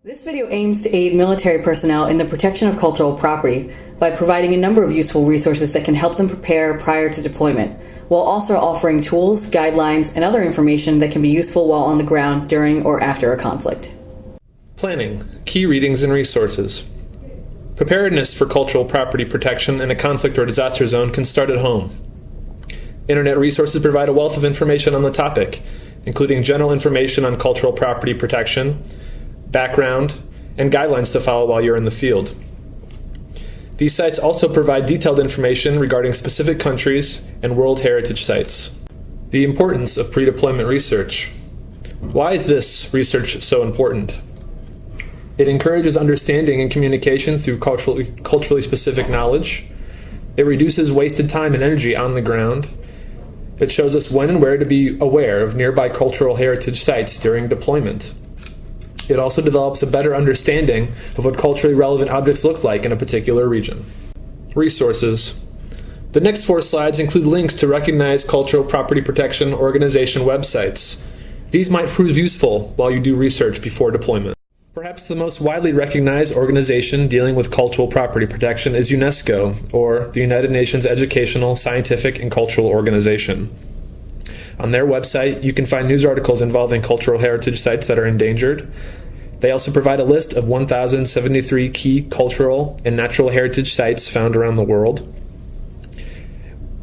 This video aims to aid military personnel in the protection of cultural property by providing a number of useful resources that can help them prepare prior to deployment, while also offering tools, guidelines, and other information that can be useful while on the ground during or after a conflict. Planning, key readings and resources. Preparedness for cultural property protection in a conflict or disaster zone can start at home. Internet resources provide a wealth of information on the topic, including general information on cultural property protection, background, and guidelines to follow while you're in the field. These sites also provide detailed information regarding specific countries and World Heritage Sites. The importance of pre-deployment research. Why is this research so important? It encourages understanding and communication through culturally specific knowledge. It reduces wasted time and energy on the ground. It shows us when and where to be aware of nearby cultural heritage sites during deployment. It also develops a better understanding of what culturally relevant objects look like in a particular region. Resources. The next 4 slides include links to recognized cultural property protection organization websites. These might prove useful while you do research before deployment. Perhaps the most widely recognized organization dealing with cultural property protection is UNESCO, or the United Nations Educational, Scientific, and Cultural Organization. On their website, you can find news articles involving cultural heritage sites that are endangered. They also provide a list of 1,073 key cultural and natural heritage sites found around the world.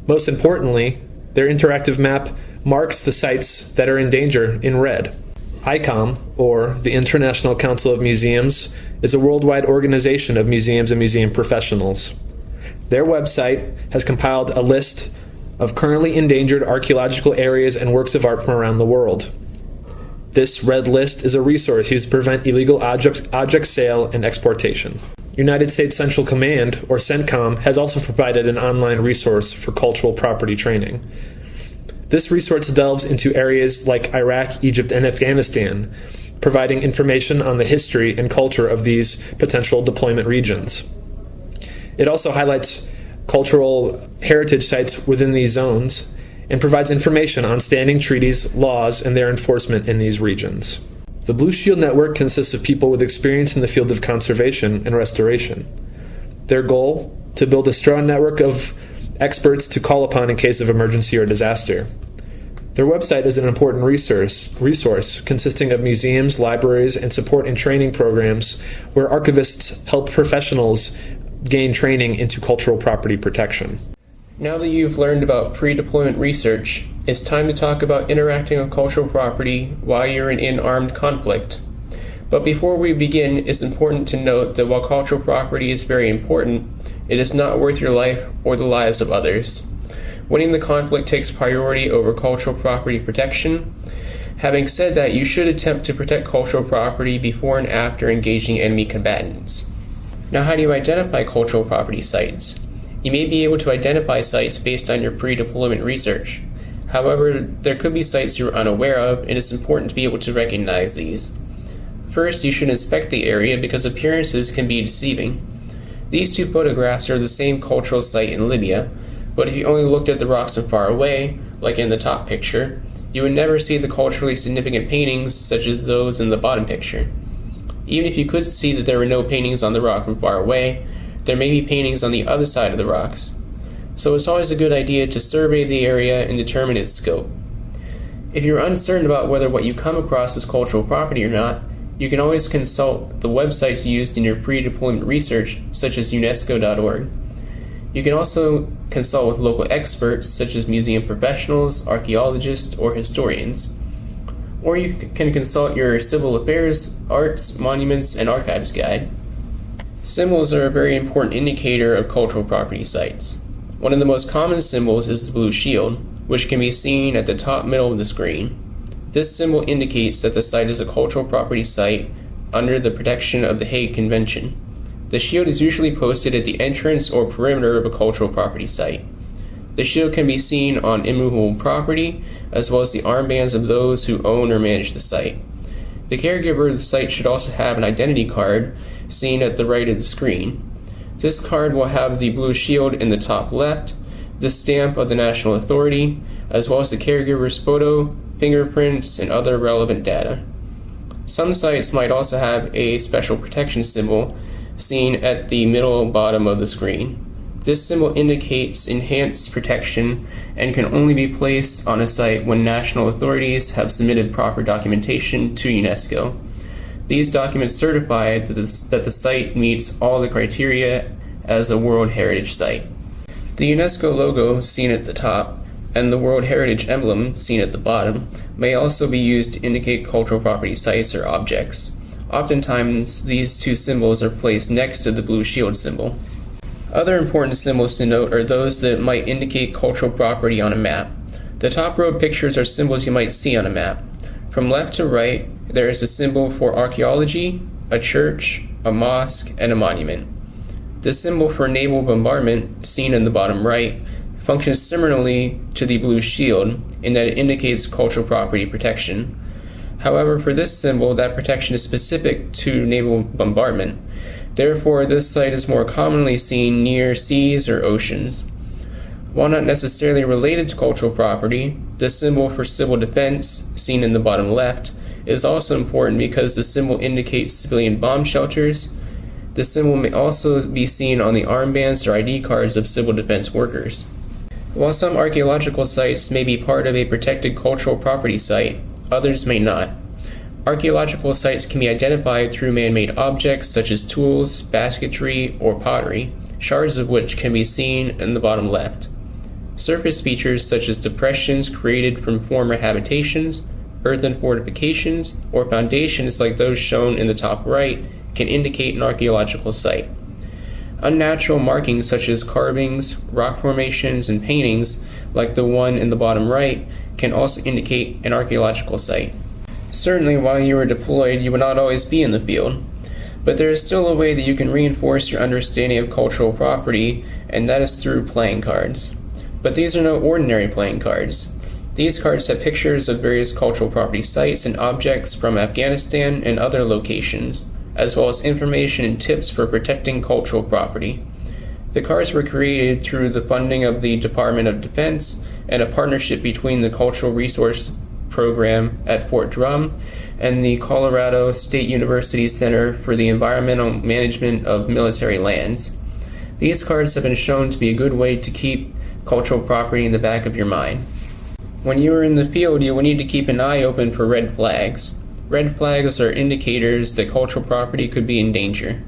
Most importantly, their interactive map marks the sites that are in danger in red. ICOM, or the International Council of Museums, is a worldwide organization of museums and museum professionals. Their website has compiled a list of currently endangered archaeological areas and works of art from around the world. This red list is a resource used to prevent illegal object sale and exportation. United States Central Command, or CENTCOM, has also provided an online resource for cultural property training. This resource delves into areas like Iraq, Egypt, and Afghanistan, providing information on the history and culture of these potential deployment regions. It also highlights cultural heritage sites within these zones and provides information on standing treaties, laws, and their enforcement in these regions. The Blue Shield Network consists of people with experience in the field of conservation and restoration. Their goal, to build a strong network of experts to call upon in case of emergency or disaster. Their website is an important resource consisting of museums, libraries, and support and training programs where archivists help professionals gain training into cultural property protection. Now that you've learned about pre-deployment research, it's time to talk about interacting with cultural property while you're in armed conflict. But before we begin, it's important to note that while cultural property is very important, it is not worth your life or the lives of others. Winning the conflict takes priority over cultural property protection. Having said that, you should attempt to protect cultural property before and after engaging enemy combatants. Now, how do you identify cultural property sites? You may be able to identify sites based on your pre-deployment research. However, there could be sites you're unaware of, and it's important to be able to recognize these. First, you should inspect the area because appearances can be deceiving. These 2 photographs are the same cultural site in Libya, but if you only looked at the rocks from far away, like in the top picture, you would never see the culturally significant paintings such as those in the bottom picture. Even if you could see that there were no paintings on the rock from far away, there may be paintings on the other side of the rocks. So it's always a good idea to survey the area and determine its scope. If you're uncertain about whether what you come across is cultural property or not, you can always consult the websites used in your pre-deployment research, such as UNESCO.org. You can also consult with local experts, such as museum professionals, archaeologists, or historians. Or you can consult your Civil Affairs, Arts, Monuments, and Archives Guide. Symbols are a very important indicator of cultural property sites. One of the most common symbols is the blue shield, which can be seen at the top middle of the screen. This symbol indicates that the site is a cultural property site under the protection of the Hague Convention. The shield is usually posted at the entrance or perimeter of a cultural property site. The shield can be seen on immovable property, as well as the armbands of those who own or manage the site. The caregiver of the site should also have an identity card seen at the right of the screen. This card will have the blue shield in the top left, the stamp of the national authority, as well as the caregiver's photo, fingerprints, and other relevant data. Some sites might also have a special protection symbol seen at the middle bottom of the screen. This symbol indicates enhanced protection and can only be placed on a site when national authorities have submitted proper documentation to UNESCO. These documents certify that the site meets all the criteria as a World Heritage Site. The UNESCO logo seen at the top and the World Heritage emblem seen at the bottom may also be used to indicate cultural property sites or objects. Oftentimes, these two symbols are placed next to the blue shield symbol. Other important symbols to note are those that might indicate cultural property on a map. The top row pictures are symbols you might see on a map. From left to right, there is a symbol for archaeology, a church, a mosque, and a monument. The symbol for naval bombardment, seen in the bottom right, functions similarly to the blue shield in that it indicates cultural property protection. However, for this symbol, that protection is specific to naval bombardment. Therefore, this site is more commonly seen near seas or oceans. While not necessarily related to cultural property, the symbol for civil defense, seen in the bottom left, is also important because the symbol indicates civilian bomb shelters. The symbol may also be seen on the armbands or ID cards of civil defense workers. While some archaeological sites may be part of a protected cultural property site, others may not. Archaeological sites can be identified through man-made objects such as tools, basketry, or pottery, shards of which can be seen in the bottom left. Surface features such as depressions created from former habitations, earthen fortifications, or foundations like those shown in the top right can indicate an archaeological site. Unnatural markings such as carvings, rock formations, and paintings, like the one in the bottom right, can also indicate an archaeological site. Certainly, while you are deployed, you will not always be in the field, but there is still a way that you can reinforce your understanding of cultural property, and that is through playing cards. But these are no ordinary playing cards. These cards have pictures of various cultural property sites and objects from Afghanistan and other locations, as well as information and tips for protecting cultural property. The cards were created through the funding of the Department of Defense and a partnership between the Cultural Resource Program at Fort Drum and the Colorado State University Center for the Environmental Management of Military Lands. These cards have been shown to be a good way to keep cultural property in the back of your mind. When you are in the field, you will need to keep an eye open for red flags. Red flags are indicators that cultural property could be in danger.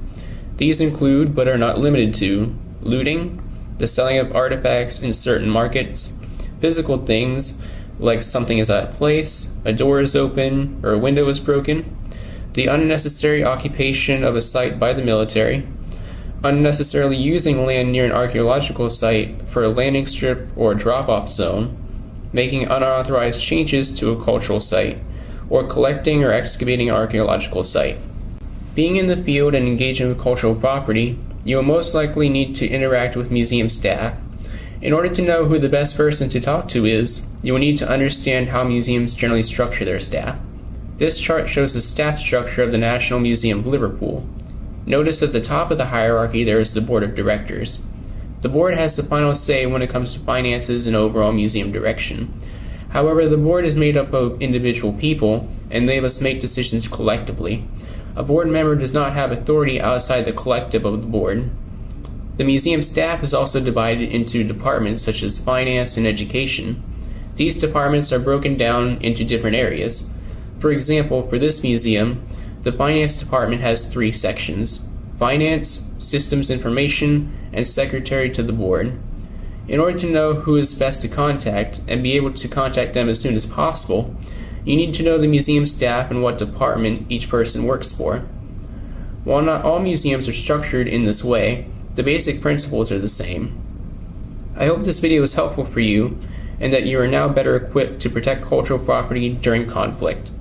These include, but are not limited to, looting, the selling of artifacts in certain markets, physical things like something is out of place, a door is open, or a window is broken, the unnecessary occupation of a site by the military, unnecessarily using land near an archaeological site for a landing strip or a drop-off zone, making unauthorized changes to a cultural site, or collecting or excavating an archaeological site. Being in the field and engaging with cultural property, you will most likely need to interact with museum staff. In order to know who the best person to talk to is, you will need to understand how museums generally structure their staff. This chart shows the staff structure of the National Museum of Liverpool. Notice at the top of the hierarchy there is the Board of Directors. The board has the final say when it comes to finances and overall museum direction. However, the board is made up of individual people, and they must make decisions collectively. A board member does not have authority outside the collective of the board. The museum staff is also divided into departments such as finance and education. These departments are broken down into different areas. For example, for this museum, the finance department has 3 sections: finance, systems information, and secretary to the board. In order to know who is best to contact and be able to contact them as soon as possible, you need to know the museum staff and what department each person works for. While not all museums are structured in this way, the basic principles are the same. I hope this video was helpful for you and that you are now better equipped to protect cultural property during conflict.